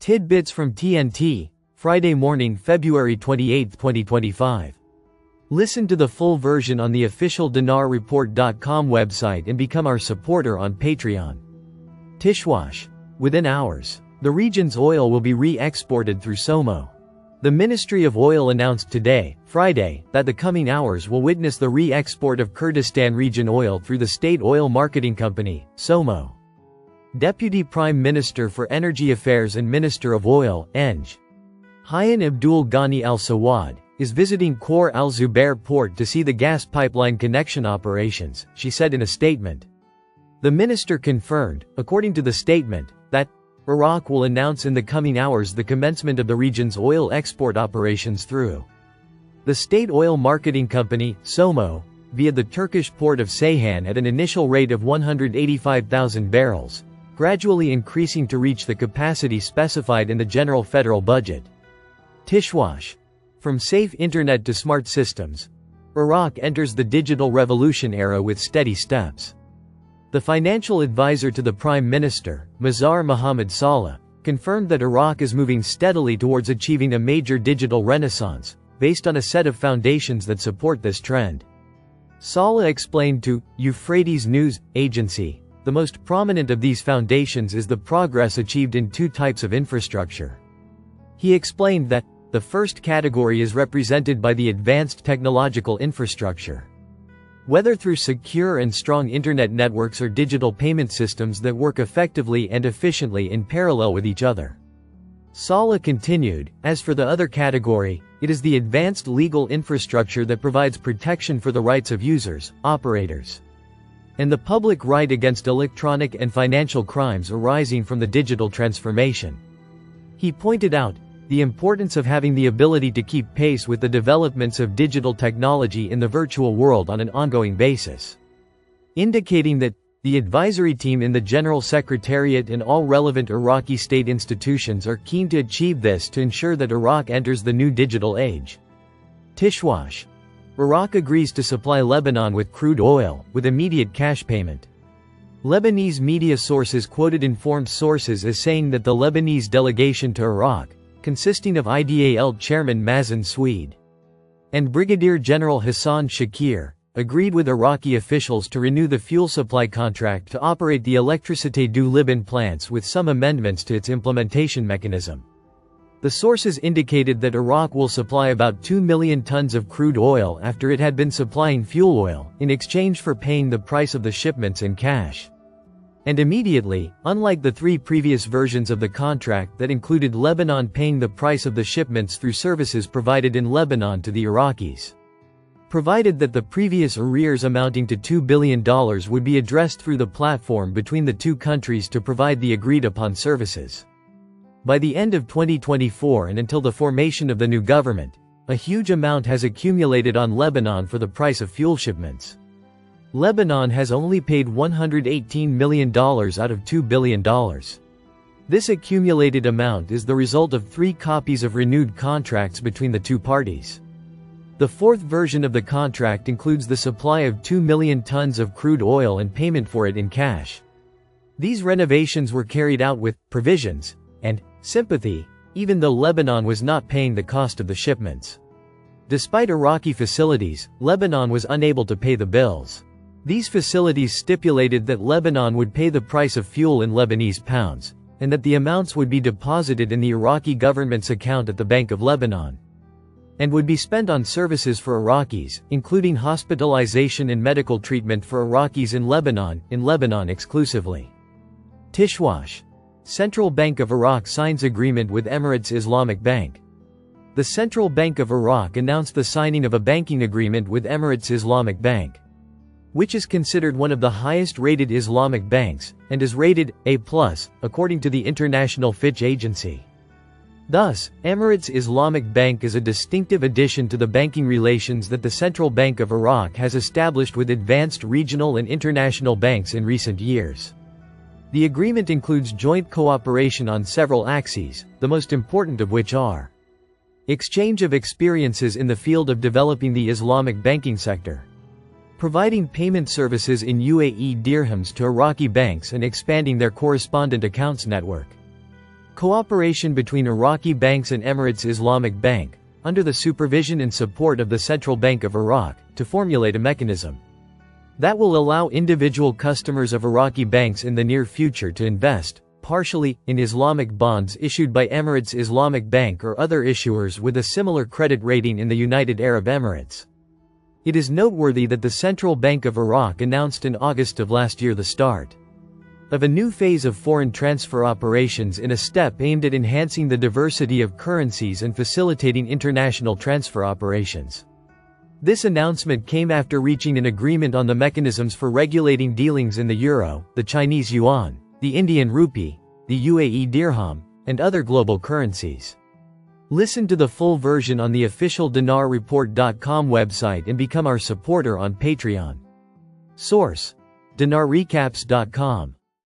Tidbits from TNT, Friday morning, February 28, 2025. Listen to the full version on the official dinarreport.com website and become our supporter on Patreon. Tishwash. Within hours, the region's oil will be re-exported through SOMO. The Ministry of Oil announced today, Friday, that the coming hours will witness the re-export of Kurdistan region oil through the State Oil Marketing Company, SOMO. Deputy Prime Minister for Energy Affairs and Minister of Oil, Eng. Hayyan Abdul Ghani al-Sawad, is visiting Khor al-Zubair port to see the gas pipeline connection operations, she said in a statement. The minister confirmed, according to the statement, that Iraq will announce in the coming hours the commencement of the region's oil export operations through the State Oil Marketing Company, SOMO, via the Turkish port of Ceyhan at an initial rate of 185,000 barrels, gradually increasing to reach the capacity specified in the general federal budget. Tishwash. From safe internet to smart systems, Iraq enters the digital revolution era with steady steps. The financial advisor to the Prime Minister, Mazhar Mohammad Saleh, confirmed that Iraq is moving steadily towards achieving a major digital renaissance, based on a set of foundations that support this trend. Saleh explained to Euphrates News Agency, the most prominent of these foundations is the progress achieved in two types of infrastructure. He explained that the first category is represented by the advanced technological infrastructure. Whether through secure and strong internet networks or digital payment systems that work effectively and efficiently in parallel with each other. Saleh continued, as for the other category, it is the advanced legal infrastructure that provides protection for the rights of users, operators, and the public right against electronic and financial crimes arising from the digital transformation. He pointed out the importance of having the ability to keep pace with the developments of digital technology in the virtual world on an ongoing basis, indicating that the advisory team in the General Secretariat and all relevant Iraqi state institutions are keen to achieve this to ensure that Iraq enters the new digital age. Tishwash. Iraq agrees to supply Lebanon with crude oil, with immediate cash payment. Lebanese media sources quoted informed sources as saying that the Lebanese delegation to Iraq, consisting of IDAL chairman Mazen Swede and Brigadier General Hassan Shakir, agreed with Iraqi officials to renew the fuel supply contract to operate the Electricité du Liban plants with some amendments to its implementation mechanism. The sources indicated that Iraq will supply about 2 million tons of crude oil after it had been supplying fuel oil, in exchange for paying the price of the shipments in cash. And immediately, unlike the three previous versions of the contract that included Lebanon paying the price of the shipments through services provided in Lebanon to the Iraqis. Provided that the previous arrears amounting to $2 billion would be addressed through the platform between the two countries to provide the agreed-upon services. By the end of 2024 and until the formation of the new government, a huge amount has accumulated on Lebanon for the price of fuel shipments. Lebanon has only paid $118 million out of $2 billion. This accumulated amount is the result of 3 copies of renewed contracts between the two parties. The fourth version of the contract includes the supply of 2 million tons of crude oil and payment for it in cash. These renovations were carried out with provisions and sympathy, even though Lebanon was not paying the cost of the shipments. Despite Iraqi facilities, Lebanon was unable to pay the bills. These facilities stipulated that Lebanon would pay the price of fuel in Lebanese pounds, and that the amounts would be deposited in the Iraqi government's account at the Bank of Lebanon, and would be spent on services for Iraqis, including hospitalization and medical treatment for Iraqis in Lebanon exclusively. Tishwash. Central Bank of Iraq signs agreement with Emirates Islamic Bank. The Central Bank of Iraq announced the signing of a banking agreement with Emirates Islamic Bank, which is considered one of the highest-rated Islamic banks, and is rated A+, according to the International Fitch Agency. Thus, Emirates Islamic Bank is a distinctive addition to the banking relations that the Central Bank of Iraq has established with advanced regional and international banks in recent years. The agreement includes joint cooperation on several axes, the most important of which are exchange of experiences in the field of developing the Islamic banking sector, providing payment services in UAE dirhams to Iraqi banks and expanding their correspondent accounts network, cooperation between Iraqi banks and Emirates Islamic Bank, under the supervision and support of the Central Bank of Iraq, to formulate a mechanism that will allow individual customers of Iraqi banks in the near future to invest, partially, in Islamic bonds issued by Emirates Islamic Bank or other issuers with a similar credit rating in the United Arab Emirates. It is noteworthy that the Central Bank of Iraq announced in August of last year the start of a new phase of foreign transfer operations in a step aimed at enhancing the diversity of currencies and facilitating international transfer operations. This announcement came after reaching an agreement on the mechanisms for regulating dealings in the euro, the Chinese yuan, the Indian rupee, the UAE dirham, and other global currencies. Listen to the full version on the official dinarreport.com website and become our supporter on Patreon. Source: dinarrecaps.com